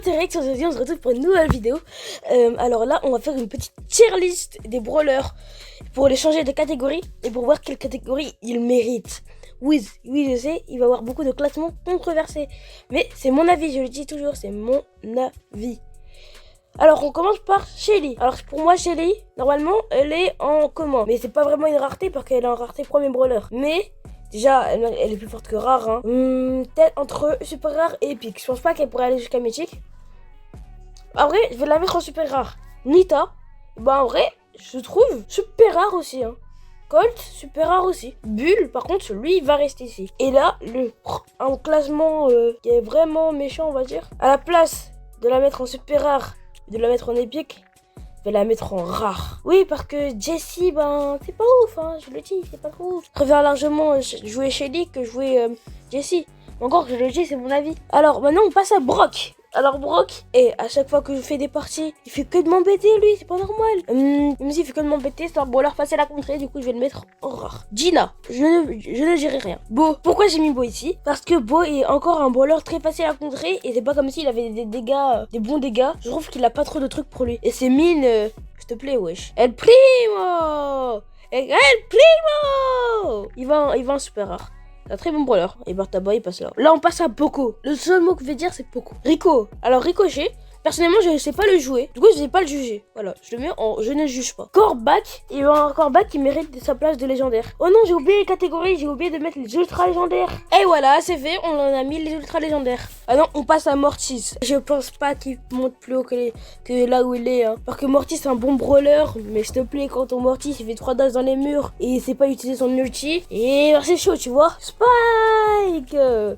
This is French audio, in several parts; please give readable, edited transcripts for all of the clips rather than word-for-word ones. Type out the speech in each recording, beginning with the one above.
Direct, aujourd'hui on se retrouve pour une nouvelle vidéo. Alors là on va faire une petite tier list des brawlers pour les changer de catégorie et pour voir quelle catégorie ils méritent. Oui je sais, il va y avoir beaucoup de classements controversés, mais c'est mon avis, je le dis toujours, c'est mon avis. Alors on commence par Shelly. Alors pour moi Shelly, normalement elle est en commun, mais c'est pas vraiment une rareté parce qu'elle est en rareté premier brawler. Mais déjà elle est plus forte que rare, hein. Peut-être entre super rare et épique. Je pense pas qu'elle pourrait aller jusqu'à mythique. En vrai, je vais la mettre en super rare. Nita, bah en vrai, je trouve super rare aussi, hein. Colt, super rare aussi. Bull, par contre, lui, il va rester ici. Et là, un classement qui est vraiment méchant, on va dire. À la place de la mettre en super rare, de la mettre en épique, je vais la mettre en rare. Oui, parce que Jessie, ben, c'est pas ouf, hein, je le dis, c'est pas trop ouf. Je préfère largement jouer Shelly que jouer Jessie. Encore que je le dis, c'est mon avis. Alors, maintenant, on passe à Brock. Alors Brock, et à chaque fois que je fais des parties, il fait que de m'embêter lui, c'est pas normal. Même s'il fait que de m'embêter, c'est un brawler facile à contrer, du coup je vais le mettre en rare. Gina, je ne dirai rien. Bo, pourquoi j'ai mis Bo ici? Parce que Bo est encore un brawler très facile à contrer, et c'est pas comme s'il avait des dégâts, des bons dégâts. Je trouve qu'il a pas trop de trucs pour lui. Et ses mines, s'il te plaît, wesh. El Primo! El Primo! Il va en super rare. C'est un très bon brawler. Et Bartaba il passe là. Là on passe à Poco. Le seul mot que je vais dire c'est Poco. Rico. Alors Ricochet, personnellement je ne sais pas le jouer. Du coup je ne vais pas le juger. Voilà, je le mets en je ne juge pas. Corbac, il y a un Corbac qui mérite sa place de légendaire. Oh non, j'ai oublié les catégories, j'ai oublié de mettre les ultra légendaires. Et voilà, c'est fait, on en a mis les ultra légendaires. Ah non, on passe à Mortis. Je pense pas qu'il monte plus haut que là où il est, hein. Parce que Mortis c'est un bon brawler, mais s'il te plaît, quand ton Mortis il fait 3 dashes dans les murs et il sait pas utiliser son ulti, et c'est chaud, tu vois. Spike,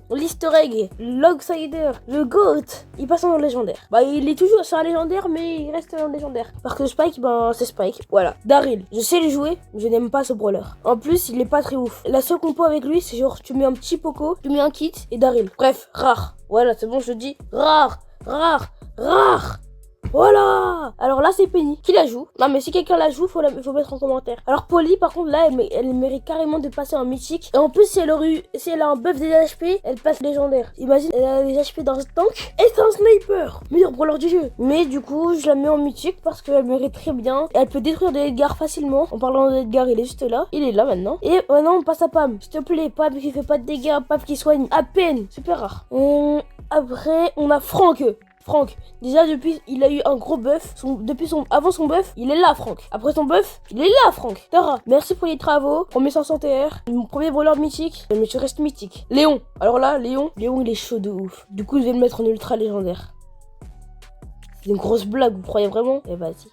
l'easter egg, l'outsider, le goat, il passe en légendaire. Bah il est toujours sur un légendaire, mais il reste en légendaire. Parce que Spike, ben c'est Spike. Voilà. Daryl, je sais le jouer, mais je n'aime pas ce brawler. En plus, il est pas très ouf. La seule compo avec lui, c'est genre tu mets un petit Poco, tu mets un kit et Daryl. Bref, rare. Voilà, c'est bon, je dis rare, rare, rare. Voilà. Alors là c'est Penny qui la joue. Non mais si quelqu'un la joue, faut mettre en commentaire. Alors Polly par contre là elle mérite carrément de passer en mythique. Et en plus si elle a un buff des HP, elle passe légendaire. Imagine, elle a des HP dans un tank et c'est un sniper, meilleur brawler du jeu. Mais du coup je la mets en mythique parce qu'elle mérite très bien. Elle peut détruire des Edgar facilement. En parlant d'Edgar, il est juste là. Il est là maintenant. Et maintenant on passe à Pam. S'il te plaît, Pam qui fait pas de dégâts, Pam qui soigne à peine. Super rare. Après on a Franck, déjà depuis il a eu un gros buff, avant son buff, il est là Franck. Après son buff, il est là Franck. Tara, merci pour les travaux, premier 500 TR, mon premier brawler mythique, mais tu restes mythique. Léon, alors là, Léon il est chaud de ouf. Du coup je vais le mettre en ultra légendaire. C'est une grosse blague, vous croyez vraiment? Eh vas-y.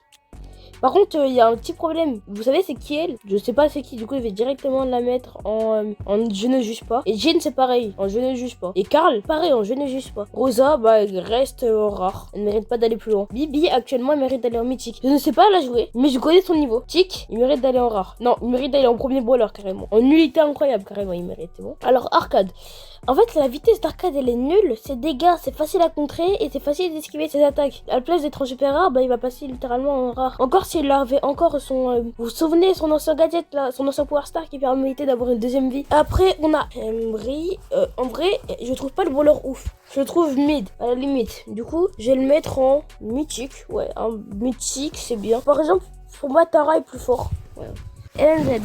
Par contre, il y a un petit problème. Vous savez c'est qui elle? Je sais pas c'est qui, du coup je vais directement la mettre en je ne juge pas. Et Jane c'est pareil, en je ne juge pas. Et Carl, pareil, en je ne juge pas. Rosa, bah elle reste rare. Elle mérite pas d'aller plus loin. Bibi, actuellement elle mérite d'aller en mythique. Je ne sais pas la jouer, mais je connais son niveau. Tic, il mérite d'aller en rare. Non, il mérite d'aller en premier brawler carrément. En nullité incroyable carrément, il mérite, c'est bon. Alors Arcade. En fait, la vitesse d'Arcade elle est nulle, ses dégâts c'est facile à contrer et c'est facile d'esquiver ses attaques. À la place d'être en super rare, bah il va passer littéralement en rare. Encore s'il avait encore son... vous vous souvenez son ancien gadget là, son ancien Power Star qui permettait d'avoir une deuxième vie. Après on a Emery, en vrai je trouve pas le brawler ouf. Je le trouve mid, à la limite. Du coup, je vais le mettre en mythique. Ouais, en mythique c'est bien. Par exemple, pour moi Tara est plus fort. Ouais. LNZ.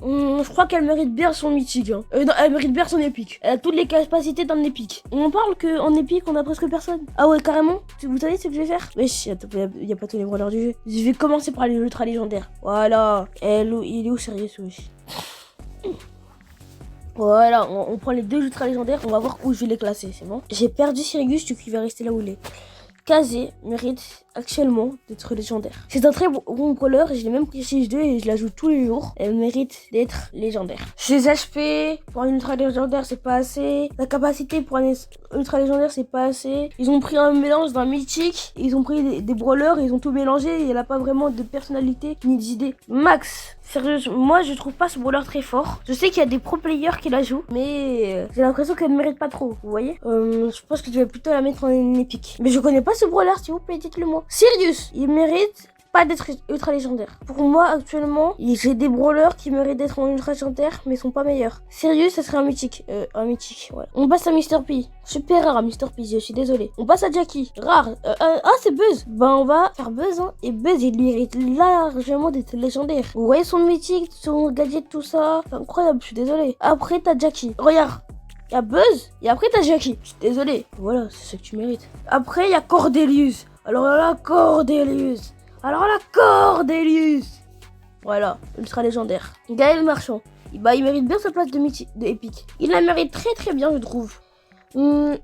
Je crois qu'elle mérite bien son mythique, hein. Non, elle mérite bien son épique. Elle a toutes les capacités d'un épique. On parle qu'en épique, on a presque personne. Ah ouais, carrément. Vous savez ce que je vais faire? Wesh, il y a pas tous les brawlers du jeu. Je vais commencer par les ultra légendaires. Voilà. Il est où sérieux, wesh? Voilà, on prend les deux ultra légendaires. On va voir où je vais les classer, c'est bon? J'ai perdu Sirius, du coup il va rester là où il est. Kazé mérite actuellement d'être légendaire. C'est un très bon brawler et je l'ai même pris chez 2 et je la joue tous les jours. Elle mérite d'être légendaire. Ses HP pour un ultra légendaire c'est pas assez. La capacité pour un ultra légendaire c'est pas assez. Ils ont pris un mélange d'un mythique. Ils ont pris des brawlers, ils ont tout mélangé et elle a pas vraiment de personnalité ni d'idée. Max, sérieusement, moi je trouve pas ce brawler très fort. Je sais qu'il y a des pro players qui la jouent, mais j'ai l'impression qu'elle ne mérite pas trop, vous voyez. Je pense que je vais plutôt la mettre en épique. Mais je connais pas ce brawler, s'il vous plaît, dites-le moi. Sirius, il mérite pas d'être ultra légendaire. Pour moi, actuellement, j'ai des brawlers qui méritent d'être en ultra légendaire, mais ils sont pas meilleurs. Sérieux, ça serait un mythique. Voilà. On passe à Mr. P. Super rare à Mr. P, je suis désolé. On passe à Jackie. Rare. C'est Buzz. Ben, on va faire Buzz, hein. Et Buzz, il mérite largement d'être légendaire. Vous voyez son mythique, son gadget, tout ça. C'est incroyable, je suis désolé. Après, t'as Jackie. Regarde. Il y a Buzz et après t'as Jackie. Je suis désolé. Voilà, c'est ce que tu mérites. Après, il y a Cordelius. Alors là, Cordelius. Voilà, ultra légendaire. Gaël Marchand. Il mérite bien sa place de épique. Il la mérite très très bien, je trouve.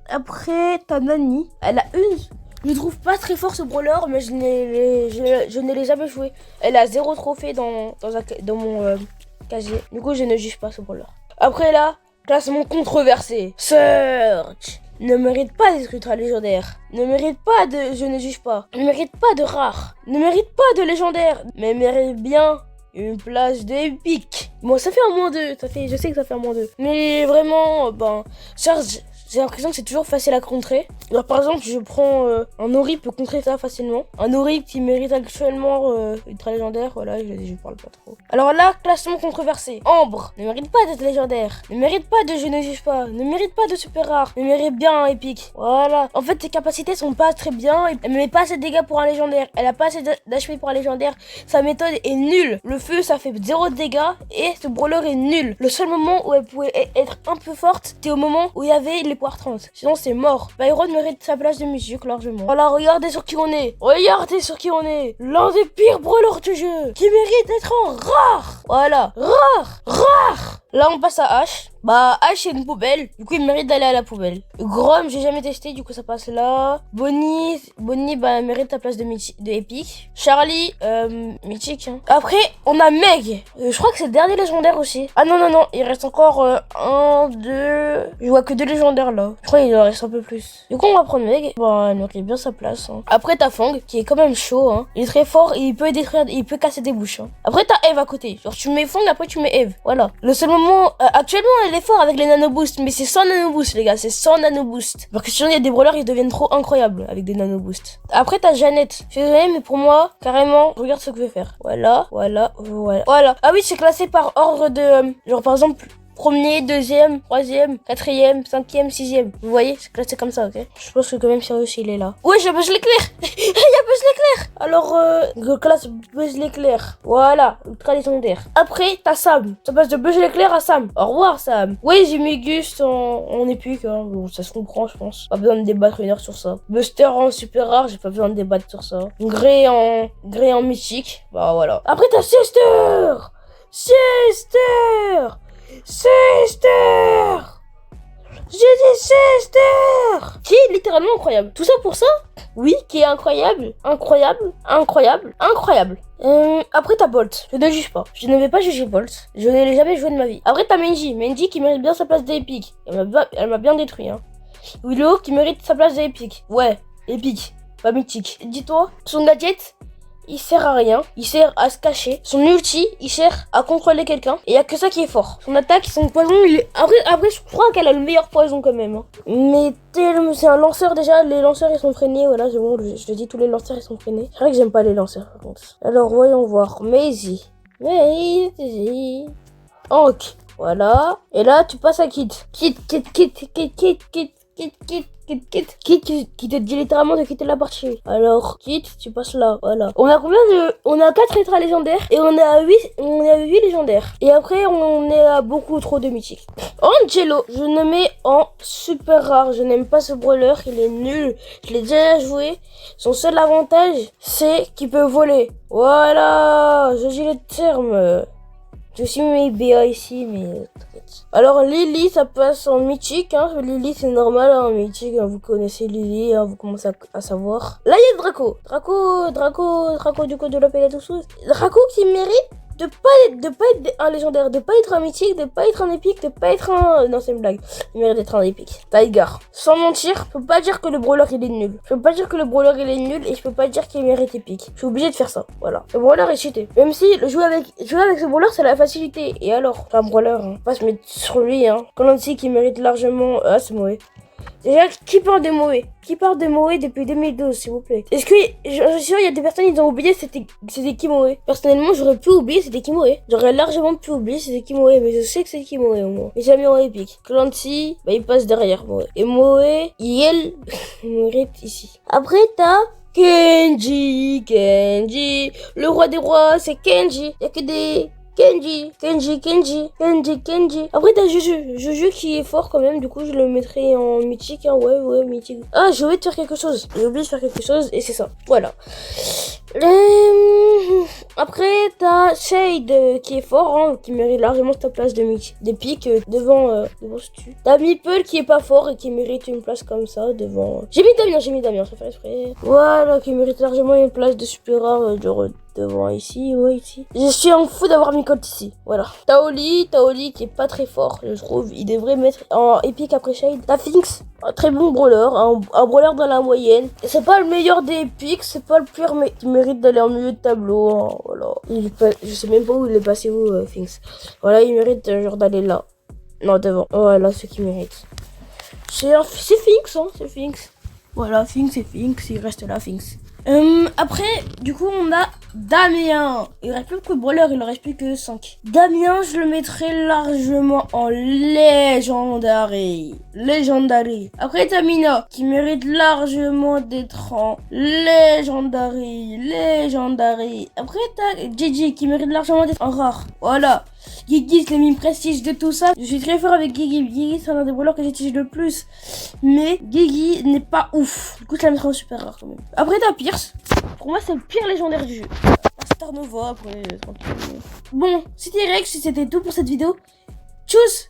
Après, t'as Nani. Elle a une... Je trouve pas très fort ce brawler, mais je ne l'ai jamais joué. Elle a 0 trophée dans mon casier. Du coup, je ne juge pas ce brawler. Après là, classement controversé. Search ne mérite pas d'être ultra légendaire. Ne mérite pas de... Je ne juge pas. Ne mérite pas de rare. Ne mérite pas de légendaire. Mais mérite bien une place d'épique. Bon, ça fait un -2. Je sais que ça fait un -2. Mais vraiment, Search... J'ai l'impression que c'est toujours facile à contrer. Alors, par exemple, je prends un Ori peut contrer ça facilement. Un Ori qui mérite actuellement ultra légendaire. Voilà, je parle pas trop. Alors là, classement controversé. Ambre ne mérite pas d'être légendaire. Ne mérite pas de je ne juge pas. Ne mérite pas de super rare. Ne mérite bien un épique. Voilà. En fait, ses capacités sont pas très bien. Elle met pas assez de dégâts pour un légendaire. Elle a pas assez d'HP pour un légendaire. Sa méthode est nulle. Le feu, ça fait 0 de dégâts. Et ce brawler est nul. Le seul moment où elle pouvait être un peu forte, c'était au moment où il y avait les poires 30. Sinon, c'est mort. Byron mérite sa place de musique largement. Voilà, regardez sur qui on est. L'un des pires brawlers du jeu. Qui mérite d'être en rare. Voilà. Rare. Là, on passe à H. H, c'est une poubelle. Du coup, il mérite d'aller à la poubelle. Grom, j'ai jamais testé. Du coup, ça passe là. Bonnie, elle mérite ta place de épique. Charlie, mythique. Hein. Après, on a Meg. Je crois que c'est le dernier légendaire aussi. Ah non. Il reste encore 1, 2... Je vois que 2 légendaires là. Je crois qu'il en reste un peu plus. Du coup, on va prendre Meg. Elle mérite bien sa place. Hein. Après, t'as Fang, qui est quand même chaud. Hein. Il est très fort. Il peut détruire, il peut casser des bouches. Hein. Après, t'as Eve à côté. Genre, tu mets Fang, après tu mets Eve. Voilà. Le seul moment... actuellement, elle est forte avec les nanoboosts. Mais c'est sans nanoboost, les gars. C'est sans nanoboost. Parce que sinon, il y a des brawlers qui deviennent trop incroyables avec des nanoboosts. Après, t'as Jeannette. Je suis désolée, mais pour moi, carrément, regarde ce que je vais faire. Voilà. Ah oui, c'est classé par ordre de... genre, par exemple... Premier, deuxième, troisième, quatrième, cinquième, sixième. Vous voyez, c'est classé comme ça, ok? Je pense que quand même Sirius il est là. Ouais, j'ai Buzz l'éclair. Il y a Buzz l'éclair. Alors, je classe Buzz l'éclair. Voilà, ultra légendaire. Après, t'as Sam. Ça passe de Buzz l'éclair à Sam. Au revoir, Sam. Oui, j'ai mis Gus en épique. Hein. Bon, ça se comprend, je pense. Pas besoin de débattre 1 heure sur ça. Buster en super rare, j'ai pas besoin de débattre sur ça. Grey en mythique. Bah voilà. Après, t'as Sister. J'ai dit Sister. Qui est littéralement incroyable. Tout ça pour ça? Oui, qui est incroyable. Après t'as Bolt. Je ne juge pas. Je ne vais pas juger Bolt. Je ne l'ai jamais joué de ma vie. Après t'as Mendy qui mérite bien sa place d'épique. Elle m'a bien détruit. Hein. Willow qui mérite sa place d'épique. Ouais, épique, pas mythique. Dis-toi, son gadget, il sert à rien, il sert à se cacher. Son ulti, il sert à contrôler quelqu'un. Et il y a que ça qui est fort. Son attaque, son poison, il est... Après je crois qu'elle a le meilleur poison quand même. Hein. Mais c'est un lanceur déjà. Les lanceurs, ils sont freinés. Voilà, c'est bon, je le dis, tous les lanceurs, ils sont freinés. C'est vrai que j'aime pas les lanceurs, par contre. Alors, voyons voir. Maisie. Hank. Voilà. Et là, tu passes à Kit. Kit qui te dit littéralement de quitter la partie. Alors, Kit, tu passes là, voilà. On a 4 ultra légendaires et on a 8 légendaires. Et après, on est à beaucoup trop de mythiques. Angelo, je le mets en super rare. Je n'aime pas ce brawler, il est nul. Je l'ai déjà joué. Son seul avantage, c'est qu'il peut voler. Voilà, je dis le terme. J'ai aussi mis BA ici, mais... Alors Lily, ça passe en mythique, hein. Lily, c'est normal, hein, en mythique, hein. Vous connaissez Lily, hein. Vous commencez à savoir. Là, il y a Draco. Draco du coup de la palette tous. Draco qui mérite de pas être un légendaire, de pas être un mythique, de pas être un épique, de pas être un... Non, c'est une blague. Il mérite d'être un épique. Tiger. Sans mentir, je peux pas dire que le brawler il est nul. Je peux pas dire que le brawler il est nul et je peux pas dire qu'il mérite épique. Je suis obligé de faire ça. Voilà. Le brawler est cheaté. Même si jouer avec ce brawler c'est la facilité. Et alors, c'est un brawler, hein. Pas se mettre sur lui, hein. Quand on dit qu'il mérite largement... Ah, c'est mauvais. Déjà, qui parle de Moé? Qui parle de Moé depuis 2012, s'il vous plaît? Est-ce que, je suis sûr, il y a des personnes, ils ont oublié c'était qui Moé? Personnellement, j'aurais pu oublier c'était qui Moé. J'aurais largement pu oublier c'était qui Moé, mais je sais que c'est qui Moé au moins. Mais jamais en épique. Clancy, bah il passe derrière Moé. Et Moé, il mérite ici. Après, t'as Kenji. Le roi des rois, c'est Kenji. Il y a que des... Kenji. Après, t'as Juju qui est fort quand même. Du coup, je le mettrai en mythique. Hein. Ouais, mythique. Ah, j'ai oublié de faire quelque chose. J'ai oublié de faire quelque chose et c'est ça. Voilà. Après, t'as Shade qui est fort, hein, qui mérite largement ta place des pics devant Stu. T'as Meeple qui est pas fort et qui mérite une place comme ça devant. J'ai mis Damien, je fais exprès. Voilà, qui mérite largement une place de super rare devant ici, ouais, ici. Je suis en fou d'avoir mis Colt ici, voilà. Taoli qui est pas très fort, je trouve. Il devrait mettre en épique après Shade. T'as Finks, un très bon brawler, un brawler dans la moyenne. C'est pas le meilleur des épiques, c'est pas le pire, mais il mérite d'aller en milieu de tableau, hein, voilà. Je sais même pas où il est passé où, Finks. Voilà, il mérite genre d'aller là. Non, devant. Voilà, ce qu'il mérite. C'est Finks, hein, c'est Finks. Voilà, Finks, il reste là, Finks. Après, du coup, on a Damien. Il reste plus beaucoup de brawlers, il en reste plus que 5. Damien, je le mettrai largement en Legendary. Après, t'as Mina, qui mérite largement d'être en Legendary. Après, t'as Gigi, qui mérite largement d'être en rare. Voilà. Guigui, c'est le mime prestige de tout ça. Je suis très fort avec Guigui. Guigui, c'est un des brawlers que j'utilise le plus. Mais Guigui n'est pas ouf. Du coup, je la mettrai en super rare quand même. Après, t'as Pierce. Pour moi, c'est le pire légendaire du jeu. Un Star Nova, après, tranquille. Bon, c'était Rex, c'était tout pour cette vidéo. Tchuss!